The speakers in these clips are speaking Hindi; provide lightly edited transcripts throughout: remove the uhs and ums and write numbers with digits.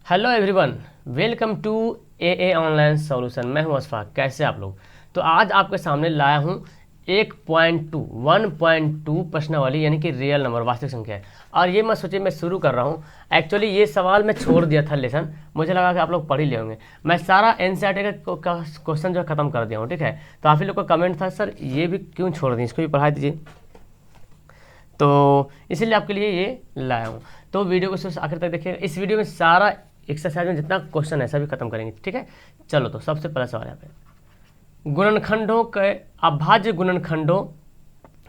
Hello everyone, welcome to a online solution. मैं हूं अशफाक। कैसे आप लोग? तो आज आपके सामने लाया हूं 1.2 प्रश्नावली यानी कि रियल नंबर वास्तविक संख्या है। और ये मैं सोचे मैं शुरू कर रहा हूं। एक्चुअली ये सवाल मैं छोड़ दिया था लेसन, मुझे लगा कि आप लोग पढ़ ही ले होंगे। मैं सारा एनसीईआरटी का क्वेश्चन जो है खत्म कर दिया हूँ, ठीक है। तो आप ही लोग का कमेंट था, सर ये भी क्यों छोड़ दिए, इसको भी पढ़ा दीजिए। तो इसीलिए आपके लिए ये लाया हूँ। तो वीडियो को आखिर तक देखिएगा। इस वीडियो में सारा एक्सरसाइज में जितना क्वेश्चन है सभी खत्म करेंगे, ठीक है। चलो, तो सबसे पहला सवाल यहाँ पे, गुणनखंडों के अभाज्य गुणनखंडों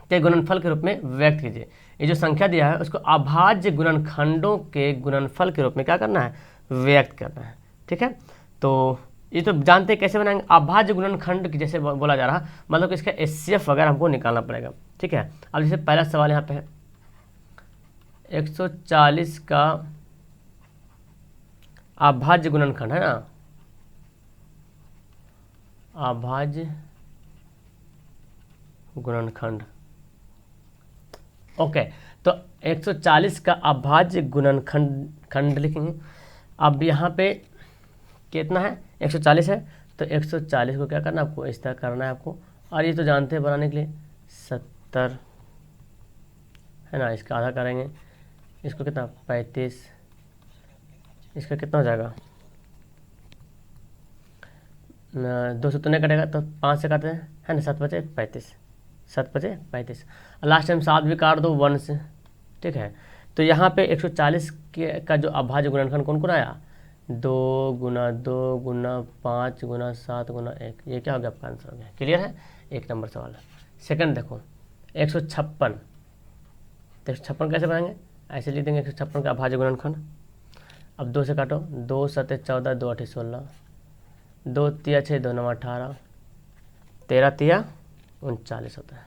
के गुणनफल के रूप में व्यक्त कीजिए। ये जो संख्या दिया है उसको अभाज्य गुणनखंडों के गुणनफल के रूप में क्या करना है, व्यक्त करना है, ठीक है। तो ये तो जानते हैं कैसे बनाएंगे। अभाज्य गुणनखंड जैसे बोला जा रहा, मतलब कि इसका एचसीएफ वगैरह हमको निकालना पड़ेगा, ठीक है। अब जैसे पहला सवाल यहाँ पे है 140 का अभाज्य गुणनखंड है ना, अभाज्य गुणनखंड। ओके, तो 140 का अभाज्य गुणनखंड लिखेंगे। अब यहाँ पे कितना है, 140 है, तो 140 को क्या करना है आपको, इस तरह करना है आपको। और ये तो जानते हैं बनाने के लिए 70 है ना, इसका आधा करेंगे, इसको कितना 35, इसका कितना हो जाएगा 200 तो नहीं कटेगा, तो 5 से काटते हैं है ना, 7 बचे 35, 7 बचे 35। लास्ट टाइम 7 भी काट दो 1 से, ठीक है। तो यहाँ पे 140 का जो अभाज्य गुणनखंड कौन कौन आया, 2 गुना 2 गुना 5 गुना 7 गुना 1, ये क्या हो गया आपका आंसर हो गया। क्लियर है, 1 नंबर सवाल है। सेकंड देखो 156, तो 156 कैसे बनाएंगे, ऐसे लिख देंगे 156 का अभाज्य गुणनखंड। अब 2 से काटो, 2 7 14, 2 8 16, 2 तिया 6, 2 9 18, 13 तिया 39 होता है।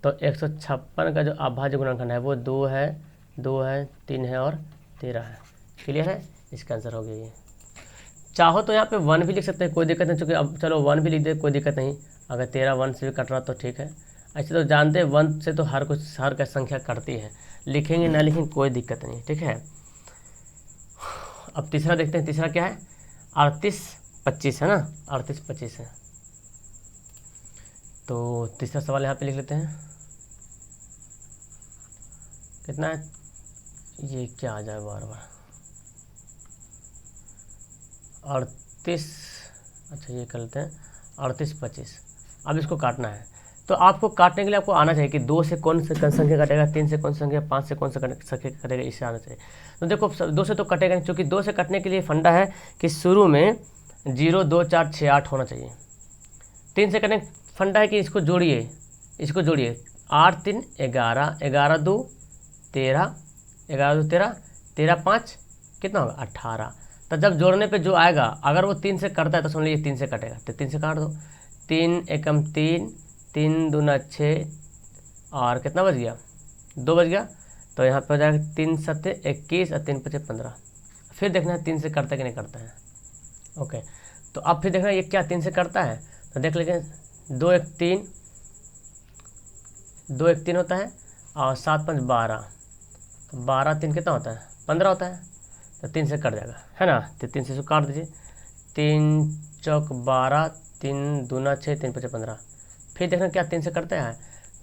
तो 156 का जो अभाज्य गुणनखंड है वो 2 है, 2 है, 3 है और 13 है। क्लियर है, इसका आंसर हो गया ये। चाहो तो यहाँ पे 1 भी लिख सकते हैं, कोई दिक्कत नहीं, चूँकि अब चलो 1 भी लिख दे, कोई दिक्कत नहीं। अगर 13 1 से भी कट रहा तो ठीक है। ऐसे तो जानते हैं 1 से तो हर का संख्या कटती है, लिखेंगे ना लिखेंगे कोई दिक्कत नहीं, ठीक है। अब तीसरा देखते हैं, तीसरा क्या है, 38 25 है ना, 38 25 है। तो तीसरा सवाल यहाँ पे लिख लेते हैं, कितना है, ये क्या आ जाए बार बार 38, अच्छा ये कर लेते हैं 38 25। अब इसको काटना है, तो आपको काटने के लिए आपको आना चाहिए कि 2 से कौन सा संख्या कटेगा, 3 से कौन सा संख्या, 5 से कौन सा संख्या कटेगा, इससे आना चाहिए। तो देखो 2 से तो कटेगा नहीं, क्योंकि 2 से कटने के लिए फंडा है कि शुरू में 0 2 4 6 8 होना चाहिए। 3 से कटने फंडा है कि इसको जोड़िए, इसको जोड़िए, 8 3 11, 11 2 13, 11 2 13, 13 5 कितना होगा 18। तो जब जोड़ने पे जो आएगा, अगर वो 3 से कटता है तो समझ लीजिए 3 से कटेगा, तो 3 से काट दो, 3 एकम 3, 3 दूना 6 और कितना बच गया 2 बच गया। तो यहाँ पे हो जाएगा 3 7 21 और 3 5 15। फिर देखना है 3 से करता है कि नहीं करता है। ओके, तो अब फिर देखना ये क्या 3 से करता है, तो देख लेंगे 2 1 3, 2 1 3 होता है और 7 5 12, 12 3 कितना होता है 15 होता है, तो 3 से कट जाएगा है ना। तो 3 से इसको काट दीजिए, 3 चौक 12, 3 दूना 6, 3 5 15। फिर देखना क्या 3 से कटता है,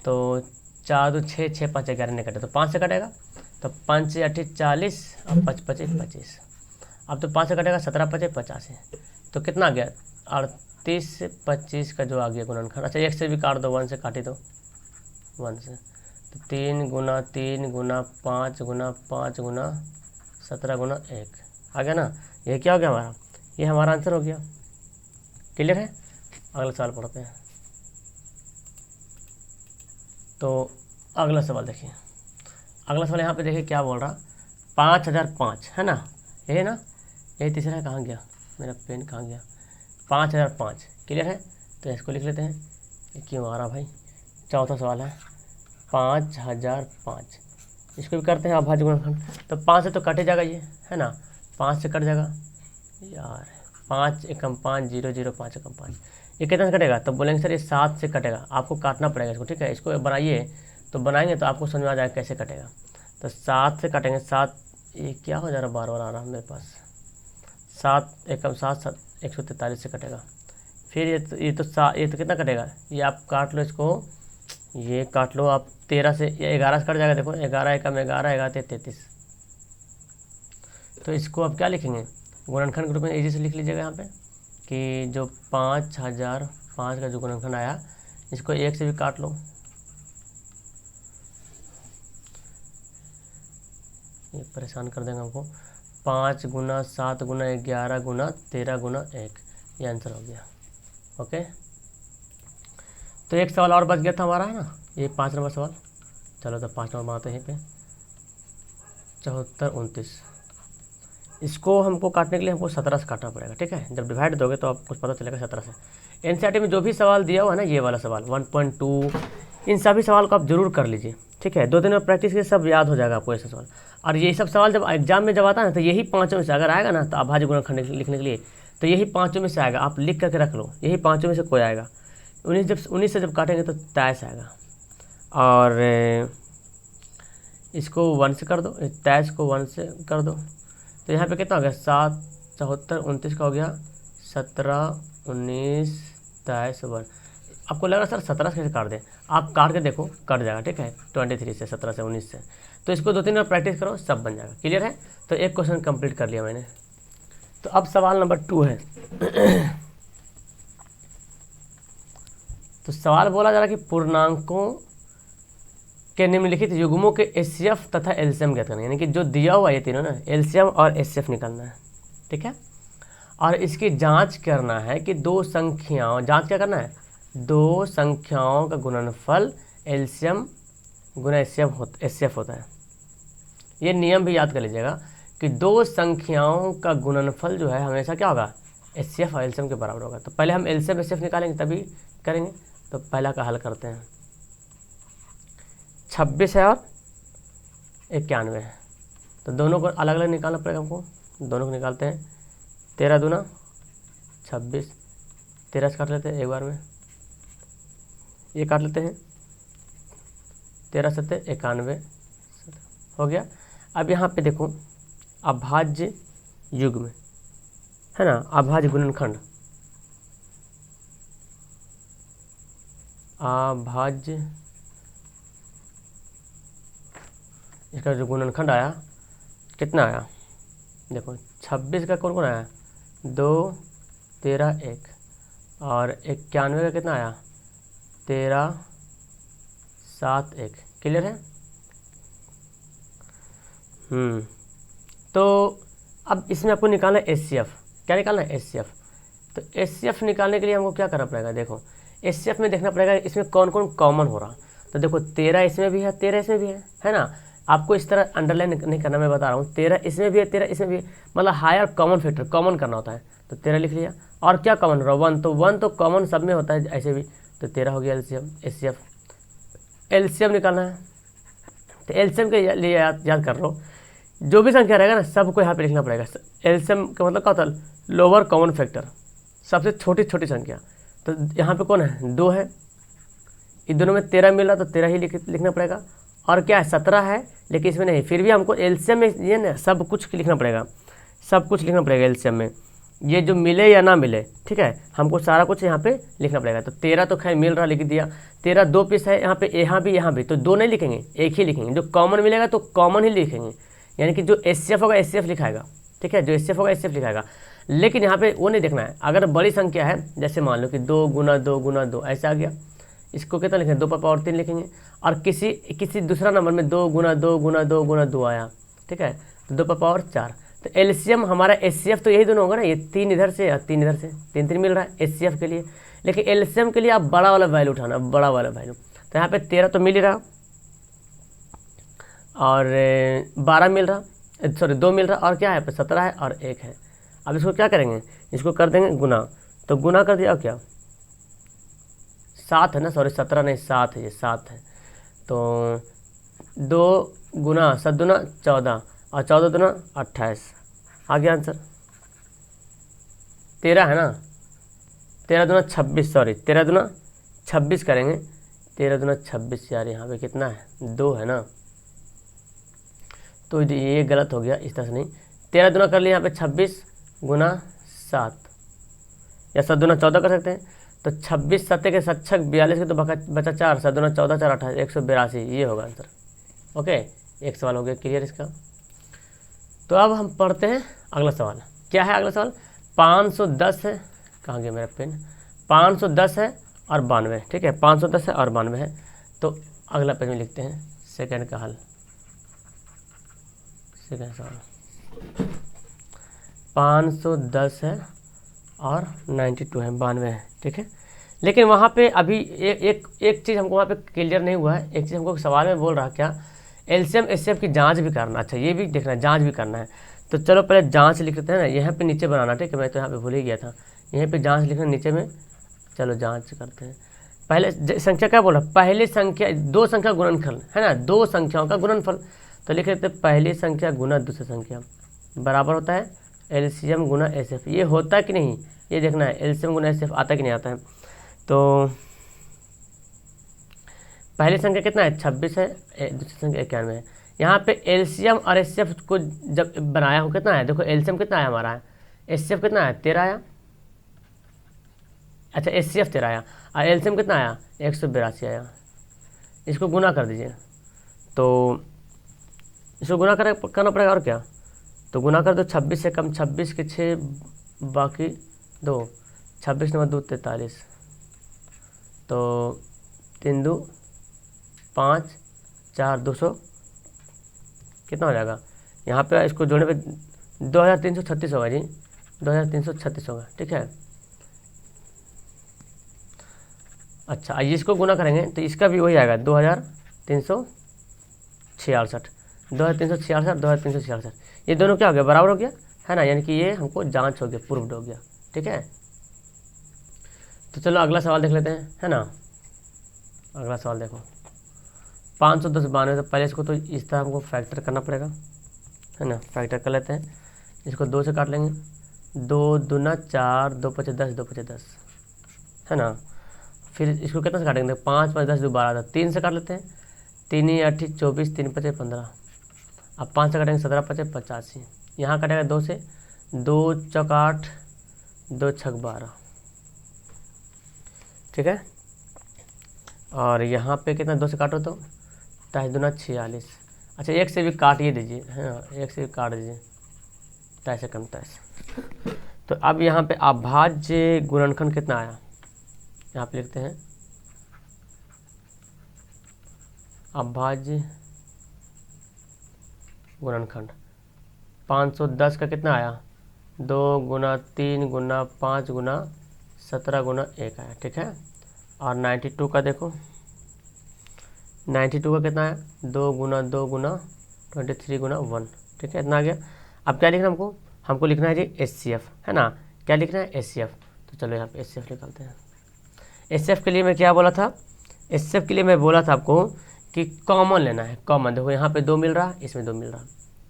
तो 4 2 6, 6 5 11 नहीं कटे, तो 5 से कटेगा, तो 5 8 40 और 5 5 25। अब तो 5 से कटेगा, 17 5 85। तो कितना आ गया 38 25 का जो आ गया गुणनखंड। अच्छा 1 से भी काट दो, 1 से काटी दो, 1 से, तो 3 गुना 3 गुना 5 गुना 5 गुना 17 गुना 1 आ गया ना। ये क्या हो गया हमारा, ये हमारा आंसर हो गया। क्लियर है, अगला सवाल पढ़ते हैं। तो अगला सवाल देखिए, अगला सवाल यहाँ पे देखिए क्या बोल रहा, 5005 है ना, ये ना, ये तीसरा कहाँ गया, मेरा पेन कहाँ गया, 5005। क्लियर है, तो इसको लिख लेते हैं, ये क्यों आ रहा भाई। चौथा सवाल है 5005, इसको भी करते हैं अभाज्य गुणनखंड। तो 5 से तो कटे जाएगा ये है ना, 5 से कट जाएगा यार, 5 एकम 5 0 0 5 एकम 5, ये कितना से कटेगा, तो बोलेंगे सर ये 7 से कटेगा, आपको काटना पड़ेगा इसको, ठीक है। इसको बनाइए, तो बनाएंगे तो आपको समझ में आ जाएगा कैसे कटेगा। तो 7 से कटेंगे, 7 ये क्या हो जा रहा, बार बार आ रहा है मेरे पास। 7 एकम 7 143 से कटेगा। फिर ये तो कितना कटेगा, ये आप काट लो इसको, ये काट लो आप 13 से, ये 11 से कट जाएगा। देखो 11 एकम 11, 11 33। तो इसको आप क्या लिखेंगे, गुणनखंड के रूप में इजी से लिख लीजिएगा यहाँ पे कि जो 5005 का जो गुणनखंड आया, इसको 1 से भी काट लो, ये परेशान कर देंगे हमको। 5 गुना 7 गुना 11 गुना 13 गुना 1, ये आंसर हो गया। ओके, तो एक सवाल और बच गया था हमारा, है ना, ये 5 नंबर सवाल। चलो तो 5 नंबर बनाते हैं यहीं पे। 74 29, इसको हमको काटने के लिए हमको 17 से काटना पड़ेगा। ठीक है, जब डिवाइड दोगे तो आपको पता चलेगा 17 से। एनसीईआरटी में जो भी सवाल दिया हुआ है ना, ये वाला सवाल 1.2, इन सभी सवाल को आप जरूर कर लीजिए। ठीक है, 2 दिन में प्रैक्टिस के सब याद हो जाएगा आपको ऐसे सवाल। और यही सब सवाल जब एग्जाम में जब आता है ना, तो यही 5 में से अगर आएगा ना, तो अभाज्य गुणनखंड लिखने के लिए तो यही 5 में से आएगा। आप लिख करके रख लो, यही 5 में से कोई आएगा। 19 से जब काटेंगे तो 23 आएगा। और इसको 1 से कर दो, 23 को 1 से कर दो, तो यहाँ पे कितना हो गया, 7 74 29 का हो गया 17 19 23 1। आपको लग रहा सर 17 से कैसे काट दें, आप काट के देखो कट जाएगा। ठीक है, 23 से 17 से 19 से, तो इसको 2-3 बार प्रैक्टिस करो, सब बन जाएगा। क्लियर है, तो एक क्वेश्चन कंप्लीट कर लिया मैंने। तो अब सवाल नंबर 2 है। तो सवाल बोला जा रहा है कि पूर्णांकों के निम्नलिखित युग्मों के एचसीएफ तथा एलसीएम ज्ञात करना है, यानी कि जो दिया हुआ ये तीनों ना, एलसीएम और एचसीएफ निकालना है। ठीक है, और इसकी जांच करना है कि दो संख्याओं, जांच क्या करना है, 2 संख्याओं का गुणनफल एलसीएम गुना एचसीएफ होता है। ये नियम भी याद कर लीजिएगा कि 2 संख्याओं का गुणनफल जो है हमेशा क्या होगा, एचसीएफ और एलसीएम के बराबर होगा। तो पहले हम एलसीएम एचसीएफ निकालेंगे तभी करेंगे। तो पहला का हल करते हैं, 26 है और 91 है, तो दोनों को अलग अलग निकालना पड़ेगा हमको। दोनों को निकालते हैं, 13 दूना 26, 13 से काट लेते हैं एक बार में, ये काट लेते हैं, 13 सत्ते 91 हो गया। अब यहाँ पे देखो अभाज्य युग्म है ना, अभाज्य गुणनखंड, अभाज्य, इसका जो गुणनखंड आया कितना आया, देखो 26 का कौन कौन आया, 2 13 1, और 91 का कितना आया, 13 7 1। क्लियर है। तो अब इसमें आपको निकालना है एचसीएफ। क्या निकालना है, एचसीएफ। तो एचसीएफ निकालने के लिए हमको क्या करना पड़ेगा, देखो एचसीएफ में देखना पड़ेगा इसमें कौन कौन कॉमन हो रहा। तो देखो 13 इसमें भी है, 13 इसमें भी है ना। आपको इस तरह अंडरलाइन नहीं करना, मैं बता रहा हूँ, 13 इसमें भी है, 13 इसमें भी है, मतलब हायर कॉमन फैक्टर कॉमन करना होता है। तो 13 लिख लिया, और क्या कॉमन हो रहा, 1, तो 1 तो कॉमन सब में होता है ऐसे भी, तो 13 हो गया एलसीएम। एचसीएफ एलसीएम निकालना है, तो एलसीएम के लिए याद कर लो, जो भी संख्या रहेगा ना सबको यहाँ पे लिखना पड़ेगा। एलसीएम का मतलब क्या होता है, लोअर कॉमन फैक्टर, सबसे छोटी छोटी संख्या। तो यहाँ पे कौन है, 2 है, इन दोनों में 13 मिल रहा, तो 13 ही लिखना पड़ेगा। और क्या है, 17 है, लेकिन इसमें नहीं, फिर भी हमको एलसीएम में ये ना सब कुछ लिखना पड़ेगा, सब कुछ लिखना पड़ेगा एलसीएम में, ये जो मिले या ना मिले। ठीक है, हमको सारा कुछ यहाँ पे लिखना पड़ेगा। तो 13 तो खैर मिल रहा, लिख दिया। 13 2 पीस है यहाँ पे, यहाँ भी, तो 2 नहीं लिखेंगे, एक ही लिखेंगे। जो कॉमन मिलेगा तो कॉमन ही लिखेंगे, यानी कि जो एचसीएफ होगा एचसीएफ लिखाएगा। ठीक है, जो एचसीएफ होगा एचसीएफ लिखाएगा, लेकिन यहाँ पे वो नहीं देखना है। अगर बड़ी संख्या है, जैसे मान लो कि 2 गुना 2 गुना 2 ऐसा आ गया, इसको कितना लिखेंगे, 2 पर पावर 3 लिखेंगे। और किसी दूसरा नंबर में 2 गुना 2 गुना 2 गुना 2 आया, ठीक है, तो 2 पर पावर 4। तो एलसीएम हमारा एचसीएफ तो यही दोनों होगा ना, ये 3 इधर से और 3 इधर से, 3 3 मिल रहा है एचसीएफ के लिए। लेकिन एलसीएम के लिए आप बड़ा वाला वैल्यू उठाना, बड़ा वाला वैल्यू। तो यहाँ पे 13 तो मिल ही रहा, और 12 मिल रहा, सॉरी 2 मिल रहा, और क्या है 17 है और 1 है। अब इसको क्या करेंगे, इसको कर देंगे गुना। तो गुना कर दिया, क्या 7 है ना, सॉरी 17 नहीं 7 है, ये 7 है। तो 2 गुना 7 दूना 14 और 14 दूना 28 आ गया आंसर। 13 है ना, 13 दूना 26, सॉरी 13 दूना 26 करेंगे, 13 दूना 26 यार, यहाँ पे कितना है 2 है ना। तो ये गलत हो गया, इस तरह से नहीं। 13 दूना कर लिया यहाँ पे 26 गुना 7, या 7 दूना 14 कर सकते हैं। तो 26 सत्ते के सच्छक 42 के तो बचा 4, 7 दूना 14, 4 28, 182, ये होगा आंसर। ओके, एक सवाल हो गया क्लियर इसका। तो अब हम पढ़ते हैं अगला सवाल। क्या है अगला सवाल? 510 है, कहाँ गया मेरा पेन, 510 है और 92, ठीक है, 510 है और 92 है। तो अगला पेज में लिखते हैं सेकंड का हल, सेकंड सवाल। 510 है और 92 है, 92 है, ठीक है। लेकिन वहाँ पे अभी एक चीज़ हमको वहाँ पे क्लियर नहीं हुआ है। एक चीज़ हमको सवाल में बोल रहा क्या, एलसीएम एचसीएफ की जांच भी करना। अच्छा, ये भी देखना है, जांच भी करना है। तो चलो पहले जांच लिख लेते हैं ना, यहाँ पे नीचे बनाना, ठीक है, मैं तो यहाँ पे भूल ही गया था। यहीं पे जांच लिखना नीचे में। चलो जांच करते हैं। पहले संख्या क्या बोला, पहली संख्या, दो संख्या गुणनफल है ना, दो संख्याओं का गुणनफल। तो लिख लेते हैं पहली संख्या गुना दूसरी संख्या बराबर होता है एलसीएम गुना एचसीएफ। ये होता है कि नहीं, ये देखना है, एलसीएम गुना एचसीएफ आता है कि नहीं आता है। तो पहली संख्या कितना है 26 है, दूसरी संख्या 91 है। यहाँ पे एलसीएम और एचसीएफ को जब बनाया हो कितना है, देखो एलसीएम कितना है हमारा, एचसीएफ कितना है 13 आया, अच्छा एचसीएफ 13 आया, और एलसीएम कितना आया 182 आया। इसको गुना कर दीजिए, तो इसको गुना करना पड़ेगा और क्या। तो गुना कर दो, 26 से कम 26 के 6 बाकी 2, 26 नंबर 2 43, तो 3 2 5 4 200 कितना हो जाएगा। यहाँ पे इसको जोड़ने पे 2336 होगा जी, 2336 होगा, ठीक है। अच्छा, इसको गुना करेंगे तो इसका भी वही आएगा 2366, 2366, 2366। ये दोनों क्या हो गया, बराबर हो गया है ना, यानी कि ये हमको जांच हो गया, प्रूव्ड हो गया, ठीक है। तो चलो अगला सवाल देख लेते हैं, है ना। अगला सवाल देखो, 510 92। तो पहले इसको तो इस तरह हमको फैक्टर करना पड़ेगा, है ना। फैक्टर कर लेते हैं, इसको 2 से काट लेंगे, 2 दूना 4, 2 पचे 10, 2 पचे 10, है ना। फिर इसको कितना से काटेंगे, 5 5 10 2 12, 3 से काट लेते हैं, 3 8 24, 3 पचे 15। अब 5 से काटेंगे 17 पचे 85, यहाँ काटेगा 2 से, 2 चौक 8, 2 छक 12, ठीक है। और यहाँ पे कितना 2 से काटो तो 23 दूना 46। अच्छा, 1 से भी काट ये दीजिए, है ना, 1 से भी काट दीजिए, 23 से कम 23। तो अब यहाँ पे अभाज्य गुणनखंड कितना आया, यहाँ पे लिखते हैं अभाज्य गुणनखंड। 510 का कितना आया, 2 गुना 3 गुना 5 गुना 17 गुना 1 आया, ठीक है। और 92 का देखो, 92 का कितना है, 2 गुना 2 गुना 23 गुना 1, ठीक है, इतना आ गया। अब क्या लिखना हमको लिखना है जी एचसीएफ, है ना। क्या लिखना है एचसीएफ। तो चलो यहाँ पे एचसीएफ निकालते हैं। एचसीएफ के लिए मैं क्या बोला था, एचसीएफ के लिए मैं बोला था आपको कि कॉमन लेना है, कॉमन। देखो यहाँ पे 2 मिल रहा, इसमें 2 मिल रहा,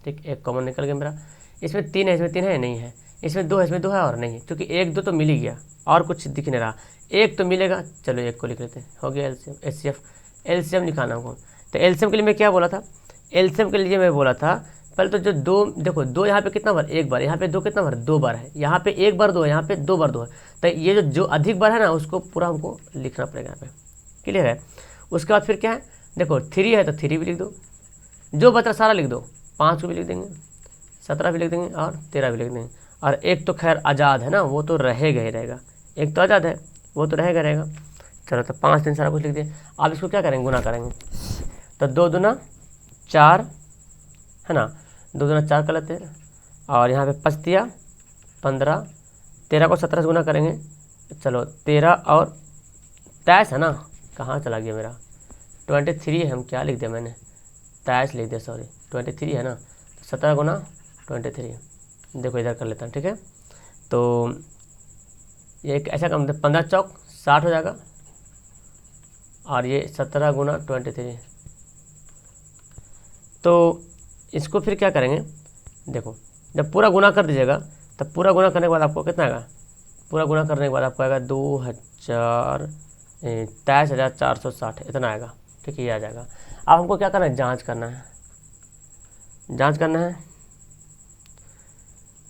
ठीक, एक कॉमन निकल गया मेरा। इसमें 3 है, इसमें 3 है नहीं है, इसमें 2 है, इसमें 2 है और नहीं है, क्योंकि 1 2 तो मिल ही गया और कुछ दिख नहीं रहा, 1 तो मिलेगा। चलो 1 को लिख लेते हैं, हो गया एलसीएम। एचसीएफ एलसीएम निकालना हमको। तो एलसीएम के लिए मैं क्या बोला था, एलसीएम के लिए मैं बोला था पहले तो जो 2, देखो 2 यहाँ पे कितना बार, 1 बार, यहाँ पे 2 कितना बार, 2 बार है, यहाँ पे 1 बार 2 है, यहाँ पे 2 बार 2 है। तो ये जो अधिक बार है ना, उसको पूरा हमको लिखना पड़ेगा यहाँ पे, क्लियर है। उसके बाद फिर क्या है, देखो 3 है तो 3 भी लिख दो, जो बचा सारा लिख दो, 5 को भी लिख देंगे, 17 भी लिख देंगे और 13 भी लिख देंगे। और एक तो खैर आज़ाद है ना, वो तो रहेगा ही रहेगा, एक तो आज़ाद है वो तो रहेगा। चलो तो 5 3 सारा कुछ लिख दिए। अब इसको क्या करेंगे, गुना करेंगे। तो 2 दूना 4, है ना, 2 दूना 4 कर लेते हैं, और यहाँ पे 5 दिया 15, 13 को 17 से गुना करेंगे। चलो 13 और 23 है ना, कहाँ चला गया मेरा, 23 है, हम क्या लिख दिया मैंने, 23 लिख दिया, सॉरी 23 है ना। 17 गुना 23, देखो इधर कर लेता हूँ, ठीक है। तो ये एक ऐसा काम, 15 चौक 60 हो जाएगा, और ये 17 गुना 23। तो इसको फिर क्या करेंगे, देखो जब पूरा गुना कर दीजिएगा, तब पूरा गुना करने के बाद आपको कितना आएगा, पूरा गुना करने के बाद आपको आएगा 23,460, इतना आएगा, ठीक है, ये आ जाएगा। अब हमको क्या करना है, जांच करना है। जांच करना है।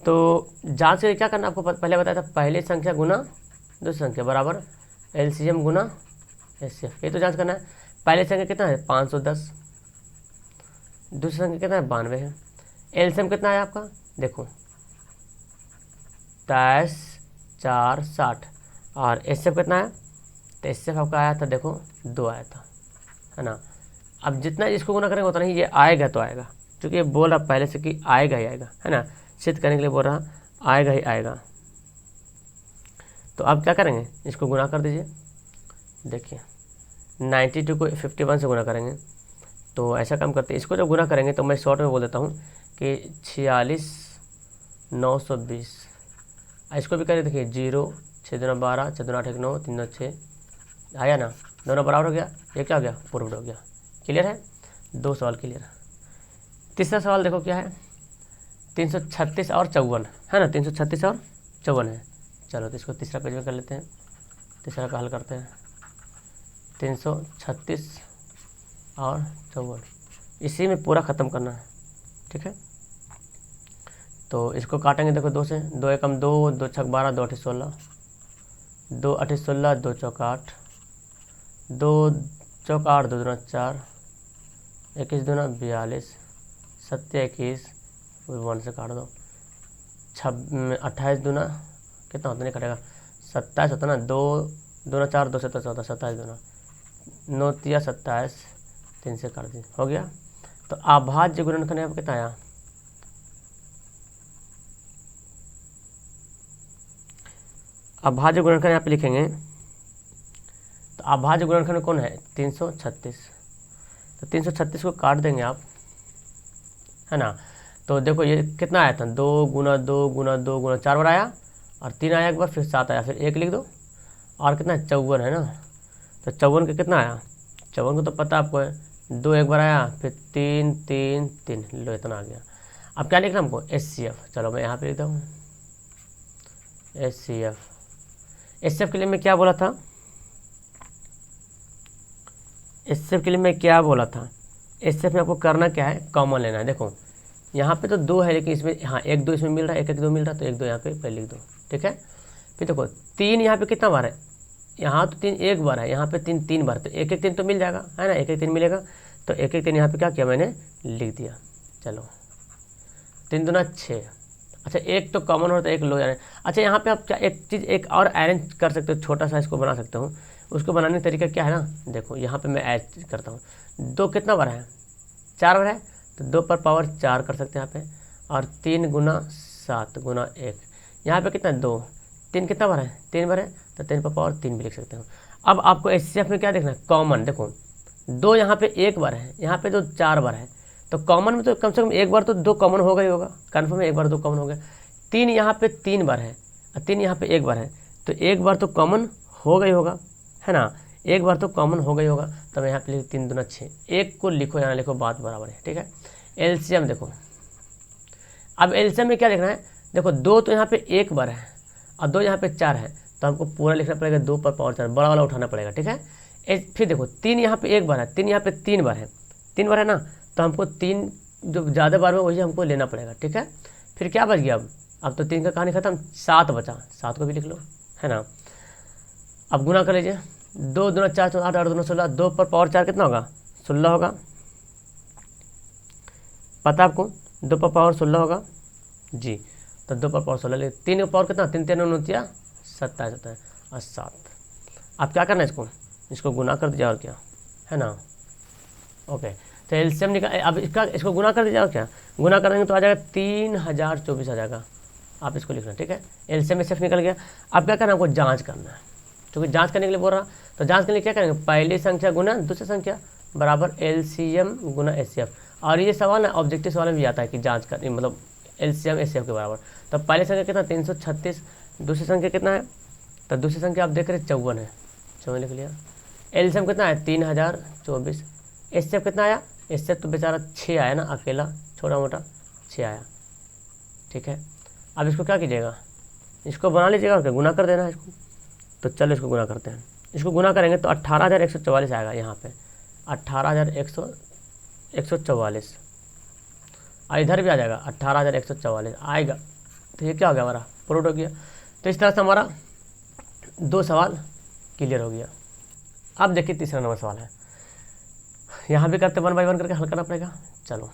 तो जांच के लिए क्या करना, आपको पहले बताया था, पहली संख्या गुना दूसरी संख्या बराबर एलसीएम गुना एचसीएफ, ये तो जांच करना है। पहली संख्या कितना है 510, दूसरी संख्या कितना है 92 है। एलसीएम कितना है आपका, देखो 23 4 60, और एचसीएफ कितना है, तो एचसीएफ आपका आया था, देखो 2 आया था, है ना। अब जितना इसको गुना करेंगे उतना ही ये आएगा तो आएगा, क्योंकि ये बोल रहा पहले से कि आएगा ही आएगा, है ना, सिद्ध करने के लिए बोल रहा आएगा ही आएगा। तो अब क्या करेंगे, इसको गुना कर दीजिए। देखिए 92 को 51 से गुना करेंगे, तो ऐसा काम करते हैं, इसको जब गुना करेंगे तो मैं शॉर्ट में बोल देता हूँ कि 46 920, इसको भी करें, देखिए 0 6 दूना 12 6 दूना 8 1 9 3 2 6 आया ना, दोनों बराबर हो गया, ये क्या हो गया पूर्व हो गया। क्लियर है, 2 सवाल क्लियर है। तीसरा सवाल देखो क्या है, 336 और 54 है ना, 336 और 54 है। चलो तो इसको तीसरा पेज में कर लेते हैं, तीसरा का हल करते हैं। 336 और 54 इसी में पूरा ख़त्म करना है, ठीक है। तो इसको काटेंगे, देखो 2 से, 2 एकम 2 2 छक 12 2 अठी 16 2 अठी 16 2 चौक 8 2 चौक 8 2 दूना 4 21 दूना 42 7 21 1 से काट दो, 28 दूना कितना होता नहीं कटेगा 27 होता ना, 2 दूना 4 2 से 14 27 दूना 9 तिया 27 3 से काट दी, हो गया। तो अभाज्य गुणनखंड यहाँ पर कितना आया, अभाज्य गुणनखंड यहाँ पे लिखेंगे, तो अभाज्य गुणनखंड कौन है 336, तो 336 को काट देंगे आप, है ना। तो देखो ये कितना आया था, 2 गुना 2 गुना 2 गुना 4 बार आया, और 3 आया एक बार, फिर 7 आया, फिर 1 लिख दो, और कितना 54 है ना। तो 54 का कितना आया, 54 को तो पता आपको है, 2 एक बार आया, फिर 3 3 3, लो इतना आ गया। अब क्या लिखना हमको एचसीएफ, चलो मैं यहाँ पे लिखता हूँ एचसीएफ। एचसीएफ के लिए मैं क्या बोला था, एचसीएफ के लिए मैं क्या बोला था, एचसीएफ में आपको करना क्या है, कॉमन लेना है। देखो यहाँ पे तो 2 है, लेकिन इसमें हाँ 1 2 इसमें मिल रहा है, 1 1 2 मिल रहा है, तो 1 2 यहाँ पे पहले लिख दो, ठीक है। फिर देखो 3 यहाँ पे कितना बार है, यहाँ तो 3 एक बार है, यहाँ पे 3 3 बार, तो 1 1 3 तो मिल जाएगा, है ना, 1 1 3 मिलेगा, तो 1 1 3 यहाँ पे क्या किया मैंने लिख दिया। चलो 3 दूना 6, अच्छा एक तो कॉमन होता है, एक लो जाने। अच्छा यहाँ पे आप क्या एक चीज़ एक और अरेंज कर सकते हो, छोटा सा इसको बना सकते हो, उसको बनाने का तरीका क्या है ना, देखो यहाँ पे मैं ऐड करता हूँ, 2 कितना बार है 4 बार है, तो 2 पर पावर 4 कर सकते हैं यहाँ पे, और 3 गुना 7 गुना 1, यहाँ पे कितना 2, 3 कितना बार है 3 बार है, तो 3 पर पावर 3 भी लिख सकते हो। अब आपको एचसीएफ में क्या देखना है, कॉमन, देखो 2 यहाँ पे 1 बार है, यहाँ पे तो 4 बार है, तो कॉमन में तो कम से कम एक बार तो 2 कॉमन होगा ही होगा, कन्फर्म है, एक बार 2 कॉमन हो गया। 3 यहाँ पे 3 बार है, और 3 यहाँ पे 1 बार है, तो एक बार तो कॉमन होगा ही होगा, है ना, एक बार तो कॉमन हो गई होगा। तो मैं यहाँ पे लिख 3 दूना 6, 1 को लिखो यहाँ लिखो, बात बराबर है, ठीक है। एलसीएम देखो, अब एलसीएम में क्या लिखना है, देखो 2 तो यहाँ पे 1 बार है, और 2 यहाँ पे 4 है, तो हमको पूरा लिखना पड़ेगा, 2 पर पावर 4 बड़ा वाला उठाना पड़ेगा, ठीक है। फिर देखो 3 यहाँ पे 1 बार है, 3 यहाँ पे 3 बार है, 3 बार है ना, तो हमको 3 जो ज़्यादा बार में वही हमको लेना पड़ेगा, ठीक है। फिर क्या बच गया, अब तो 3 का कहानी खत्म, 7 बचा, 7 को भी लिख लो, है ना। अब गुना कर लीजिए, 2 दूना 4 4 8 8 दूना 16, 2 पर पावर 4 कितना होगा 16 होगा, पता आपको 2 पर पावर 16 होगा जी, तो 2 पर पावर 16 ले, 3 का पावर कितना 3 3 29 27 होता है, और 7। अब क्या करना है, इसको गुना कर दीजिए और क्या, है ना। ओके, तो एलसीएम निकाल, अब इसको गुना कर दीजिए और क्या, गुना कर देंगे तो आ जाएगा 3024 आ जाएगा, आप इसको लिखना, ठीक है। एलसीएम एचसीएफ निकल गया। अब क्या करना है, आपको जांच करना है, क्योंकि जांच करने के लिए बोल रहा, तो जांच के लिए क्या करेंगे, पहली संख्या गुना दूसरी संख्या बराबर एलसीएम गुना एचसीएफ। और ये सवाल ना ऑब्जेक्टिव सवाल में भी आता है कि जांच कर, मतलब एलसीएम एचसीएफ के बराबर। तो पहली संख्या कितना 336, दूसरी संख्या कितना है, तो दूसरी संख्या आप देख रहे 54 है, 54 लिख लिया। एलसीएम कितना है 3024, एचसीएफ कितना आया, एचसीएफ तो बेचारा 6 आया ना, अकेला छोटा मोटा 6 आया, ठीक है। अब इसको क्या कीजिएगा, इसको बना लीजिएगा और गुना कर देना है इसको। तो चलो इसको गुना करते हैं, इसको गुना करेंगे तो 18144 आएगा, यहाँ पे 18144, और इधर भी आ जाएगा 18,144 आएगा। तो ये क्या हो गया, हमारा प्रूव हो गया। तो इस तरह से हमारा 2 सवाल क्लियर हो गया। अब देखिए तीसरा नंबर सवाल है, यहाँ भी करते 1 बाय 1 करके हल करना पड़ेगा। चलो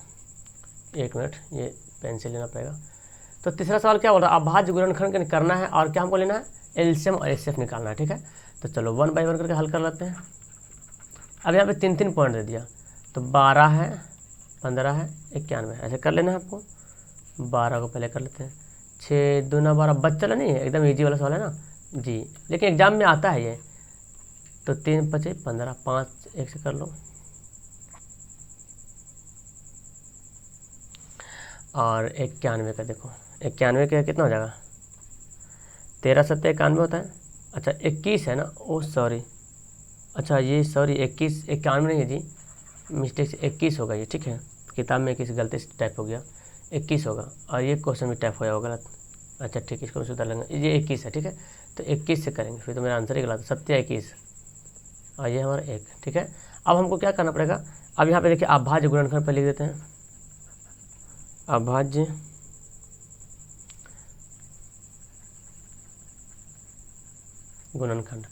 1 मिनट, ये पेंसिल लेना पड़ेगा। तो तीसरा सवाल क्या बोल रहा है, अभाज्य गुणनखंड करना है और क्या हमको लेना है, एलसीएम और एचसीएफ निकालना है। ठीक है, तो चलो 1 बाय 1 करके हल कर लेते हैं। अब यहाँ पे 3 पॉइंट दे दिया, तो 12 है, 15 है, 91 ऐसे कर लेना है आपको। 12 को पहले कर लेते हैं, 6 दूना 12 बच चला नहीं है, एकदम ईजी वाला सवाल है ना जी, लेकिन एग्जाम में आता है ये। तो 3 5 15, 5 1 से कर लो, और 91 का देखो, 91 का कितना हो जाएगा, 13 7 91 होता है। अच्छा 21 है ना, ओ सॉरी, अच्छा ये सॉरी 21 91 नहीं है जी, मिस्टेक से 21 होगा ये। ठीक है, किताब में 21 गलती से टाइप हो गया, 21 होगा, और ये क्वेश्चन भी टाइप हो गया गलत। अच्छा ठीक है, इसको सुधार लेंगे, ये 21 है। ठीक है, तो 21 से करेंगे, फिर तो मेरा आंसर ही गलत, 7 21, और ये हमारा 1। ठीक है, अब हमको क्या करना पड़ेगा, अब यहाँ पे देखिए अभाज्य गुणनखंड पर लिख देते हैं, अभाज्य गुणनखंड।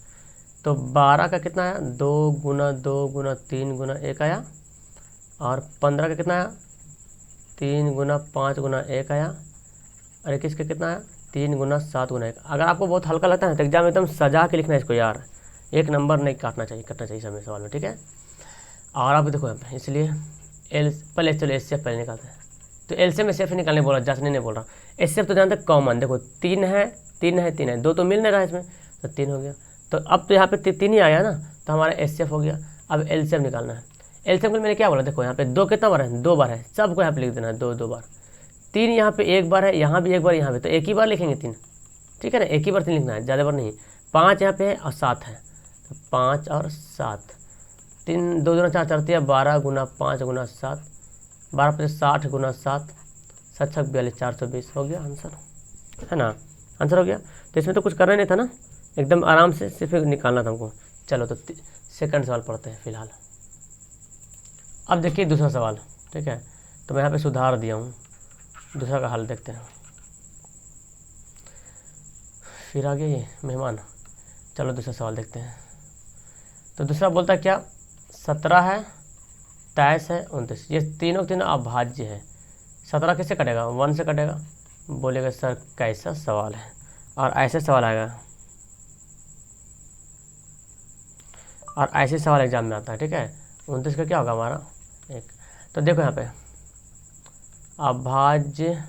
तो 12 का कितना आया, 2 गुना 2 गुना 3 गुना 1 आया, और 15 का कितना आया, 3 गुना 5 गुना 1 आया, और 21 का कितना आया, 3 गुना 7 गुना 1। अगर आपको बहुत हल्का लगता है तो एग्जाम में एकदम सजा के लिखना है इसको यार, 1 नंबर नहीं कटना चाहिए समय सवाल में। ठीक है, और आप देखो यहाँ पे, इसलिए पहले चलो एचसीएफ पहले निकालते हैं। तो एलसीएम में एचसीएफ निकालने बोला, जांचने नहीं बोल रहा। एचसीएफ तो जानते कॉमन, देखो 3 है 3 है 3 है, 2 तो मिल नहीं रहा है इसमें, तो 3 हो गया। तो अब तो यहाँ पे 3 ही आया ना, तो हमारा एचसीएफ हो गया। अब एलसीएम निकालना है। एलसीएम को मैंने क्या बोला, देखो यहाँ पे 2 कितना बार है, 2 बार है, सबको यहाँ पे लिख देना है 2 2 बार। 3 यहाँ पे 1 बार है, यहाँ भी 1 बार, यहाँ पे तो एक ही बार लिखेंगे 3। ठीक है ना, एक ही बार 3 लिखना है, ज़्यादा बार नहीं। 5 यहाँ पे है और 7 है, तो 5 और 7, 3 2 दूना 4 4 12 गुना 5 गुना 7, 12 5 60 गुना 7, 7 6 42 420 हो गया आंसर, है ना, आंसर हो गया। तो इसमें तो कुछ करना नहीं था ना, एकदम आराम से सिर्फ निकालना था हमको। चलो तो सेकंड सवाल पढ़ते हैं फिलहाल। अब देखिए दूसरा सवाल। ठीक है, तो मैं यहाँ पे सुधार दिया हूँ, दूसरा का हल देखते हैं। फिर आ गया ये मेहमान, चलो दूसरा सवाल देखते हैं। तो दूसरा बोलता है क्या, 17 है, 23 है, 29, ये तीनों अभाज्य है। 17 किससे कटेगा, 1 से कटेगा। बोलेगा सर कैसा सवाल है, और ऐसे सवाल आएगा, और ऐसे सवाल एग्जाम में आता है। ठीक है, 29 का क्या होगा हमारा 1। तो देखो यहाँ पे अभाज्य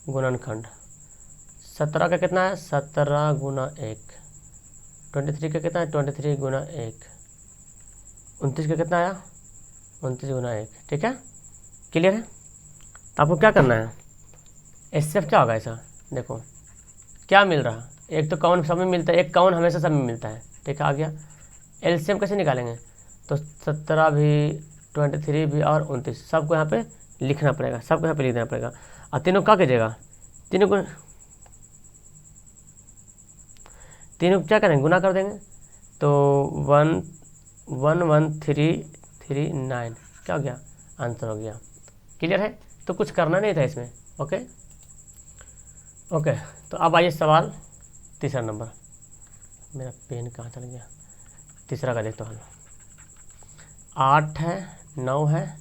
गुणनखंड, 17 का कितना है, 17 गुना 1, 23 का कितना है, 23 गुना 1, 29 का कितना आया, 29 गुना 1। ठीक है, क्लियर है। तो आपको क्या करना है, एचसीएफ क्या होगा ऐसा, देखो क्या मिल रहा है, एक तो कॉमन सब में मिलता है, एक कॉमन हमेशा सब में मिलता है। ठीक है, आ गया। एलसीएम कैसे निकालेंगे, तो 17 भी, 23 भी और 29 सबको यहाँ पे लिखना पड़ेगा, सबको यहाँ पे लिख देना पड़ेगा। और तीनों क्या कीजिएगा, तीनों को क्या करेंगे, गुना कर देंगे। तो 11339 क्या हो गया, आंसर हो गया। क्लियर है, तो कुछ करना नहीं था इसमें। ओके ओके, तो अब आइए सवाल तीसरा नंबर। मेरा पेन कहाँ चल गया, तीसरा का देखते हल। 8 है, 9 है,